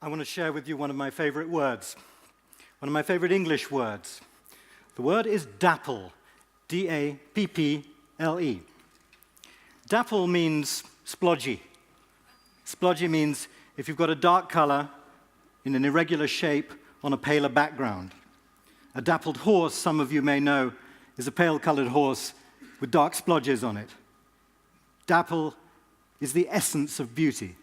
I want to share with you one of my favorite words, one of my favorite English words. The word is Dapple, D-A-P-P-L-E. Dapple means splodgy. Splodgy means if you've got a dark color in an irregular shape on a paler background. A dappled horse, some of you may know, is a pale-colored horse with dark splodges on it. Dapple is the essence of beauty.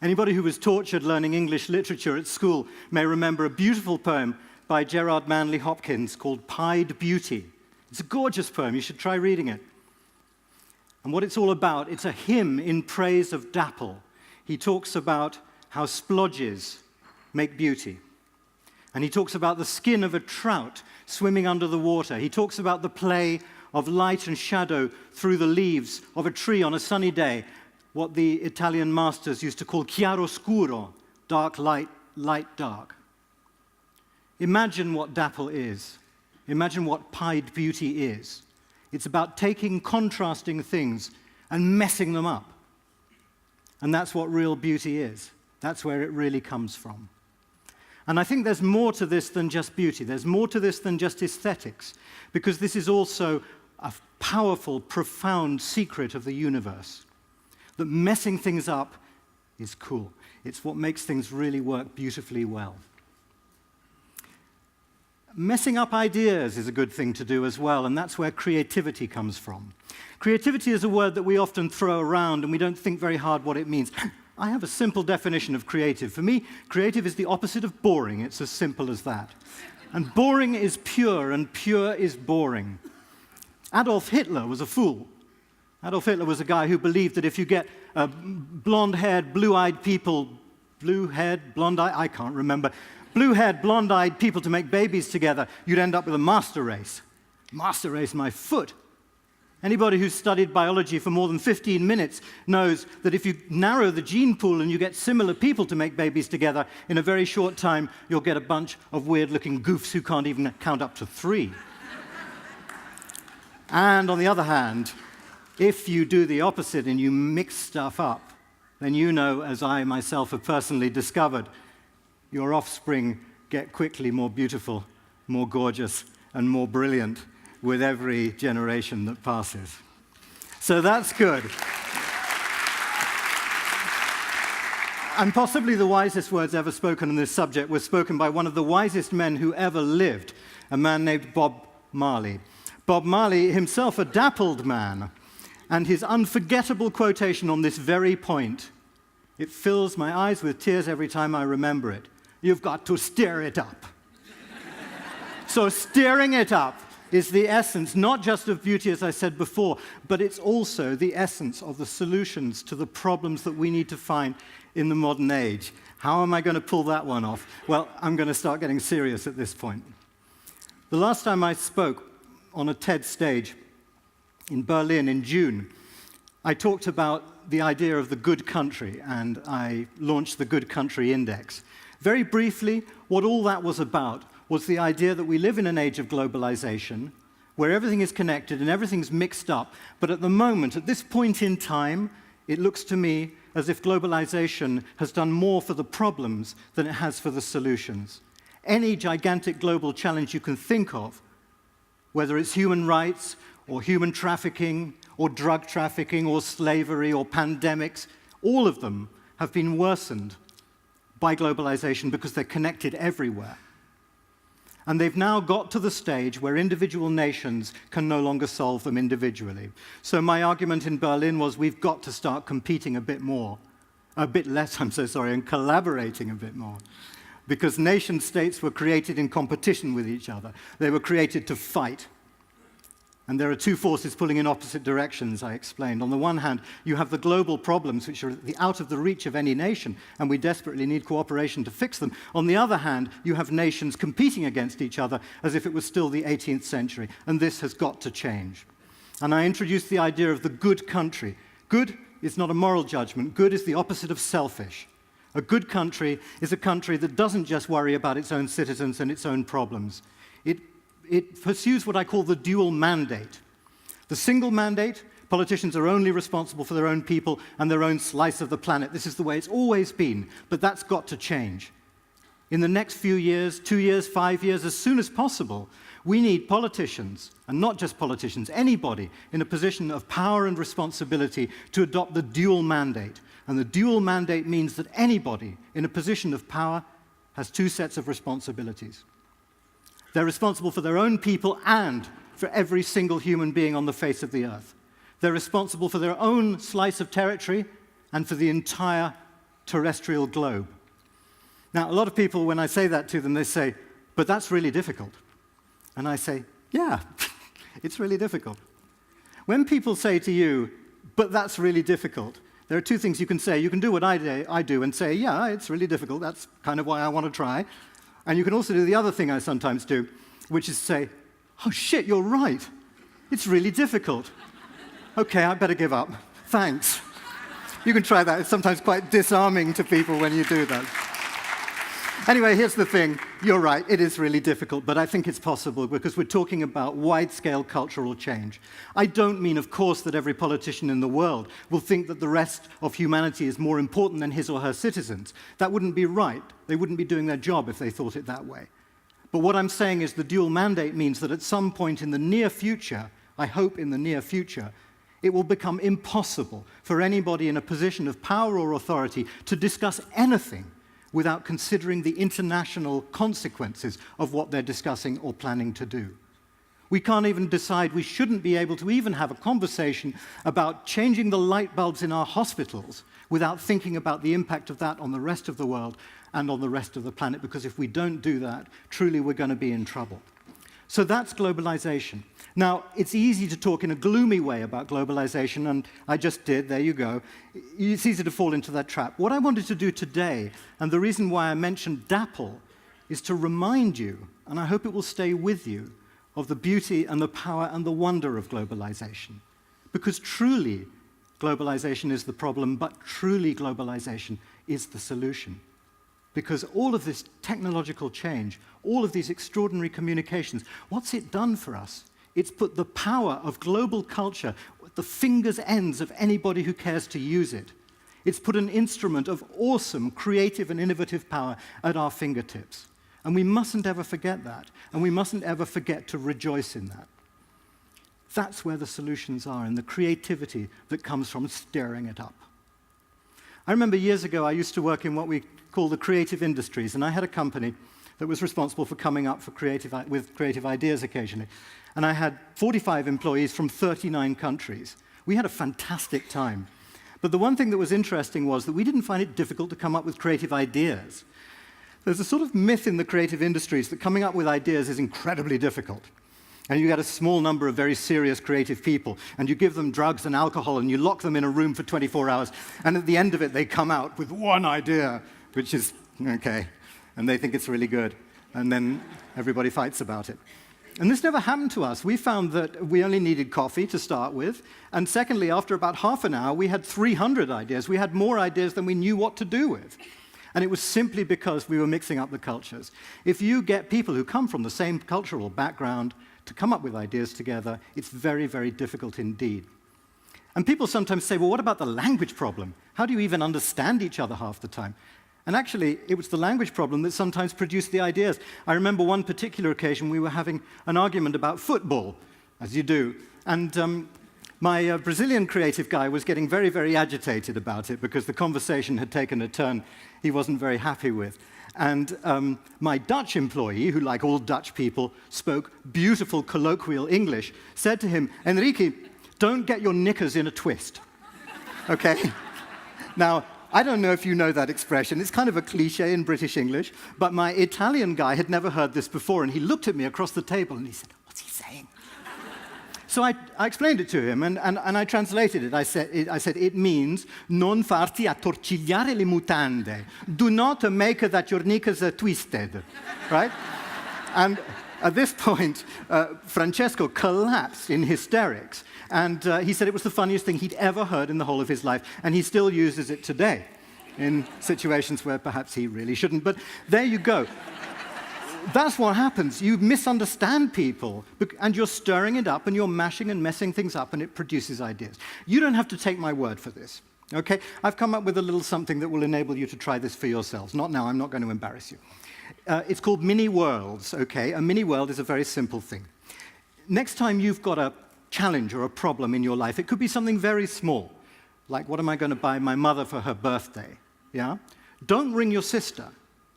Anybody who was tortured learning English literature at school may remember a beautiful poem by Gerard Manley Hopkins called Pied Beauty. It's a gorgeous poem. You should try reading it. And what it's all about, it's a hymn in praise of Dapple. He talks about how splodges make beauty. And he talks about the skin of a trout swimming under the water. He talks about the play of light and shadow through the leaves of a tree on a sunny day, what the Italian masters used to call chiaroscuro, dark light, light dark. Imagine what Dapple is. Imagine what Pied Beauty is. It's about taking contrasting things and messing them up. And that's what real beauty is. That's where it really comes from. And I think there's more to this than just beauty. There's more to this than just aesthetics, because this is also a powerful, profound secret of the universe. That messing things up is cool. It's what makes things really work beautifully well. Messing up ideas is a good thing to do as well, and that's where creativity comes from. Creativity is a word that we often throw around, and we don't think very hard what it means. I have a simple definition of creative. For me, creative is the opposite of boring. It's as simple as that. And boring is pure, and pure is boring. Adolf Hitler was a fool. Adolf Hitler was a guy who believed that if you get blonde-haired, blue-eyed people, blue-haired, blonde-eyed, I can't remember, blue-haired, blonde-eyed people to make babies together, you'd end up with a master race. Master race, my foot. Anybody who's studied biology for more than 15 minutes knows that if you narrow the gene pool and you get similar people to make babies together, in a very short time, you'll get a bunch of weird-looking goofs who can't even count up to 3. And on the other hand, if you do the opposite and you mix stuff up, then you know, as I myself have personally discovered, your offspring get quickly more beautiful, more gorgeous, and more brilliant with every generation that passes. So that's good. And possibly the wisest words ever spoken on this subject were spoken by one of the wisest men who ever lived, a man named Bob Marley. Bob Marley, himself a dappled man, and his unforgettable quotation on this very point, it fills my eyes with tears every time I remember it. You've got to stir it up. So stirring it up is the essence, not just of beauty, as I said before, but it's also the essence of the solutions to the problems that we need to find in the modern age. How am I going to pull that one off? Well, I'm going to start getting serious at this point. The last time I spoke on a TED stage in Berlin in June, I talked about the idea of the good country, and I launched the Good Country Index. Very briefly, what all that was about was the idea that we live in an age of globalization, where everything is connected and everything's mixed up, but at the moment, at this point in time, it looks to me as if globalization has done more for the problems than it has for the solutions. Any gigantic global challenge you can think of, whether it's human rights, or human trafficking, or drug trafficking, or slavery, or pandemics, all of them have been worsened by globalization because they're connected everywhere. And they've now got to the stage where individual nations can no longer solve them individually. So my argument in Berlin was we've got to start competing a bit less, and collaborating a bit more. Because nation-states were created in competition with each other. They were created to fight. And there are two forces pulling in opposite directions, I explained. On the one hand, you have the global problems, which are out of the reach of any nation, and we desperately need cooperation to fix them. On the other hand, you have nations competing against each other as if it was still the 18th century, and this has got to change. And I introduced the idea of the good country. Good is not a moral judgment. Good is the opposite of selfish. A good country is a country that doesn't just worry about its own citizens and its own problems. It pursues what I call the dual mandate. The single mandate Politicians are only responsible for their own people and their own slice of the planet. This is the way it's always been, but that's got to change. In the next few years, 2 years, 5 years, as soon as possible, we need politicians, and not just politicians, anybody in a position of power and responsibility to adopt the dual mandate. And the dual mandate means that anybody in a position of power has two sets of responsibilities. They're responsible for their own people and for every single human being on the face of the earth. They're responsible for their own slice of territory and for the entire terrestrial globe. Now, a lot of people, when I say that to them, they say, but that's really difficult. And I say, yeah, it's really difficult. When people say to you, but that's really difficult, there are two things you can say. You can do what I do and say, yeah, it's really difficult. That's kind of why I want to try. And you can also do the other thing I sometimes do, which is say, oh, shit, you're right. It's really difficult. Okay, I better give up. Thanks. You can try that. It's sometimes quite disarming to people when you do that. Anyway, here's the thing. You're right, it is really difficult, but I think it's possible because we're talking about wide-scale cultural change. I don't mean, of course, that every politician in the world will think that the rest of humanity is more important than his or her citizens. That wouldn't be right. They wouldn't be doing their job if they thought it that way. But what I'm saying is the dual mandate means that at some point in the near future, I hope in the near future, it will become impossible for anybody in a position of power or authority to discuss anything without considering the international consequences of what they're discussing or planning to do. We can't even decide we shouldn't be able to even have a conversation about changing the light bulbs in our hospitals without thinking about the impact of that on the rest of the world and on the rest of the planet, because if we don't do that, truly we're going to be in trouble. So that's globalization. Now, it's easy to talk in a gloomy way about globalization, and I just did, there you go. It's easy to fall into that trap. What I wanted to do today, and the reason why I mentioned Dapple, is to remind you, and I hope it will stay with you, of the beauty and the power and the wonder of globalization. Because truly, globalization is the problem, but truly globalization is the solution. Because all of this technological change, all of these extraordinary communications, what's it done for us? It's put the power of global culture at the fingers' ends of anybody who cares to use it. It's put an instrument of awesome, creative, and innovative power at our fingertips. And we mustn't ever forget that, and we mustn't ever forget to rejoice in that. That's where the solutions are, in the creativity that comes from stirring it up. I remember years ago I used to work in what we call the creative industries, and I had a company that was responsible for coming up with creative ideas occasionally. And I had 45 employees from 39 countries. We had a fantastic time. But the one thing that was interesting was that we didn't find it difficult to come up with creative ideas. There's a sort of myth in the creative industries that coming up with ideas is incredibly difficult. And you get a small number of very serious creative people, and you give them drugs and alcohol, and you lock them in a room for 24 hours, and at the end of it, they come out with one idea, which is, okay, and they think it's really good, and then everybody fights about it. And this never happened to us. We found that we only needed coffee to start with, and secondly, after about half an hour, we had 300 ideas. We had more ideas than we knew what to do with. And it was simply because we were mixing up the cultures. If you get people who come from the same cultural background to come up with ideas together, it's very, very difficult indeed. And people sometimes say, well, what about the language problem? How do you even understand each other half the time? And actually, it was the language problem that sometimes produced the ideas. I remember one particular occasion we were having an argument about football, as you do. And my Brazilian creative guy was getting very, very agitated about it because the conversation had taken a turn he wasn't very happy with. And my Dutch employee, who, like all Dutch people, spoke beautiful colloquial English, said to him, Enrique, don't get your knickers in a twist. Okay? Now, I don't know if you know that expression. It's kind of a cliché in British English, but my Italian guy had never heard this before, and he looked at me across the table, and he said, what's he saying? So I explained it to him, and I translated it. I said, it means, non farti attorcigliare le mutande. Do not make that your knickers are twisted, right? And at this point, Francesco collapsed in hysterics. And he said it was the funniest thing he'd ever heard in the whole of his life. And he still uses it today in situations where perhaps he really shouldn't. But there you go. That's what happens. You misunderstand people, and you're stirring it up, and you're mashing and messing things up, and it produces ideas. You don't have to take my word for this, okay? I've come up with a little something that will enable you to try this for yourselves. Not now, I'm not going to embarrass you. It's called mini worlds, okay? A mini world is a very simple thing. Next time you've got a challenge or a problem in your life, it could be something very small, like what am I going to buy my mother for her birthday, yeah? Don't ring your sister.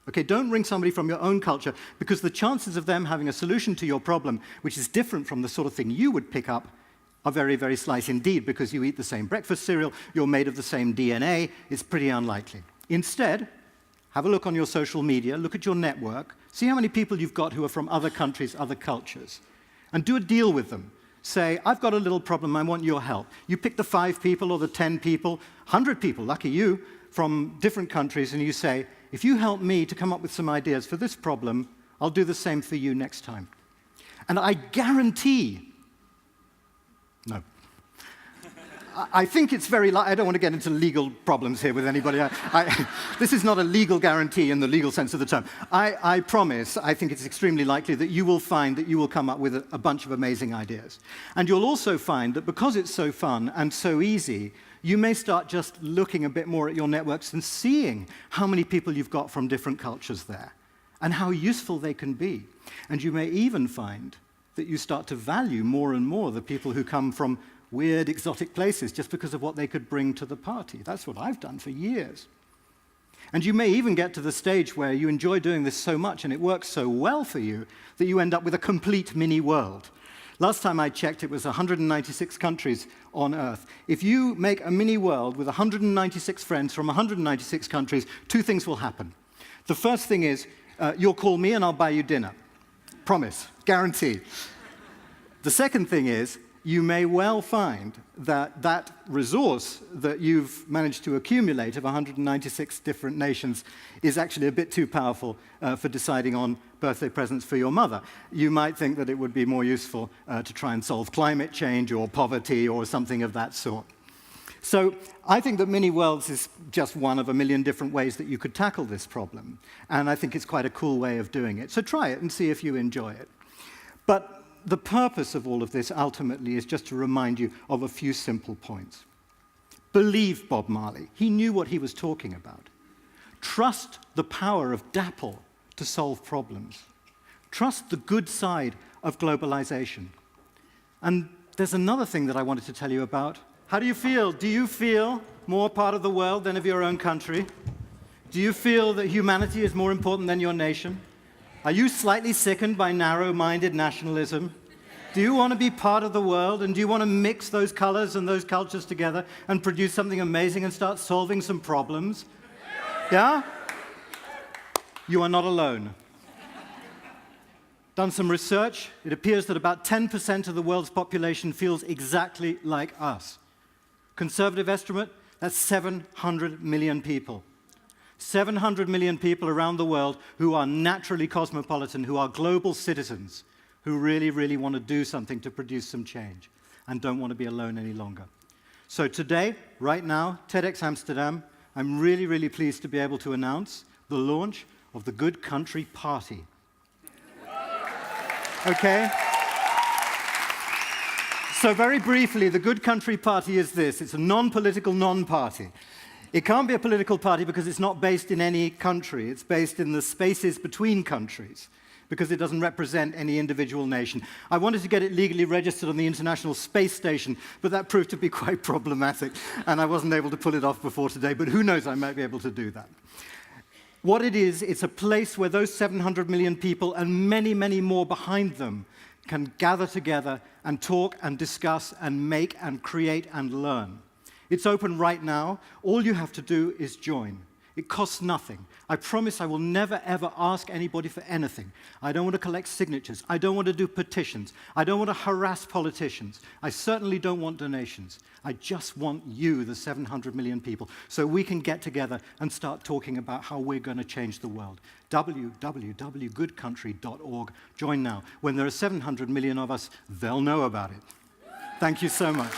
Okay, don't ring somebody from your own culture, because the chances of them having a solution to your problem, which is different from the sort of thing you would pick up, are very, very slight indeed, because you eat the same breakfast cereal, you're made of the same DNA, it's pretty unlikely. Instead, have a look on your social media, look at your network, see how many people you've got who are from other countries, other cultures, and do a deal with them. Say, I've got a little problem, I want your help. You pick the 5 people or the 10 people, 100 people, lucky you, from different countries, and you say, if you help me to come up with some ideas for this problem, I'll do the same for you next time. And I guarantee, no. I think it's very I don't want to get into legal problems here with anybody. This is not a legal guarantee in the legal sense of the term. I promise, I think it's extremely likely that you will find that you will come up with a bunch of amazing ideas. And you'll also find that because it's so fun and so easy, you may start just looking a bit more at your networks and seeing how many people you've got from different cultures there and how useful they can be. And you may even find that you start to value more and more the people who come from weird, exotic places just because of what they could bring to the party. That's what I've done for years. And you may even get to the stage where you enjoy doing this so much and it works so well for you that you end up with a complete mini world. Last time I checked, it was 196 countries on Earth. If you make a mini world with 196 friends from 196 countries, 2 things will happen. The first thing is, you'll call me and I'll buy you dinner. Promise, guarantee. The second thing is, you may well find that that resource that you've managed to accumulate of 196 different nations is actually a bit too powerful for deciding on birthday presents for your mother. You might think that it would be more useful to try and solve climate change or poverty or something of that sort. So I think that mini worlds is just one of a million different ways that you could tackle this problem. And I think it's quite a cool way of doing it. So try it and see if you enjoy it. But the purpose of all of this, ultimately, is just to remind you of a few simple points. Believe Bob Marley. He knew what he was talking about. Trust the power of Dapple to solve problems. Trust the good side of globalization. And there's another thing that I wanted to tell you about. How do you feel? Do you feel more part of the world than of your own country? Do you feel that humanity is more important than your nation? Are you slightly sickened by narrow-minded nationalism? Do you want to be part of the world, and do you want to mix those colors and those cultures together and produce something amazing and start solving some problems? Yeah? You are not alone. Done some research. It appears that about 10% of the world's population feels exactly like us. Conservative estimate, that's 700 million people. 700 million people around the world who are naturally cosmopolitan, who are global citizens, who really, really want to do something to produce some change and don't want to be alone any longer. So today, right now, TEDxAmsterdam, I'm really, really pleased to be able to announce the launch of the Good Country Party. Okay? So very briefly, the Good Country Party is this. It's a non-political non-party. It can't be a political party because it's not based in any country. It's based in the spaces between countries because it doesn't represent any individual nation. I wanted to get it legally registered on the International Space Station, but that proved to be quite problematic, and I wasn't able to pull it off before today, but who knows, I might be able to do that. What it is, it's a place where those 700 million people and many, many more behind them can gather together and talk and discuss and make and create and learn. It's open right now. All you have to do is join. It costs nothing. I promise I will never, ever ask anybody for anything. I don't want to collect signatures. I don't want to do petitions. I don't want to harass politicians. I certainly don't want donations. I just want you, the 700 million people, so we can get together and start talking about how we're going to change the world. www.goodcountry.org. Join now. When there are 700 million of us, they'll know about it. Thank you so much.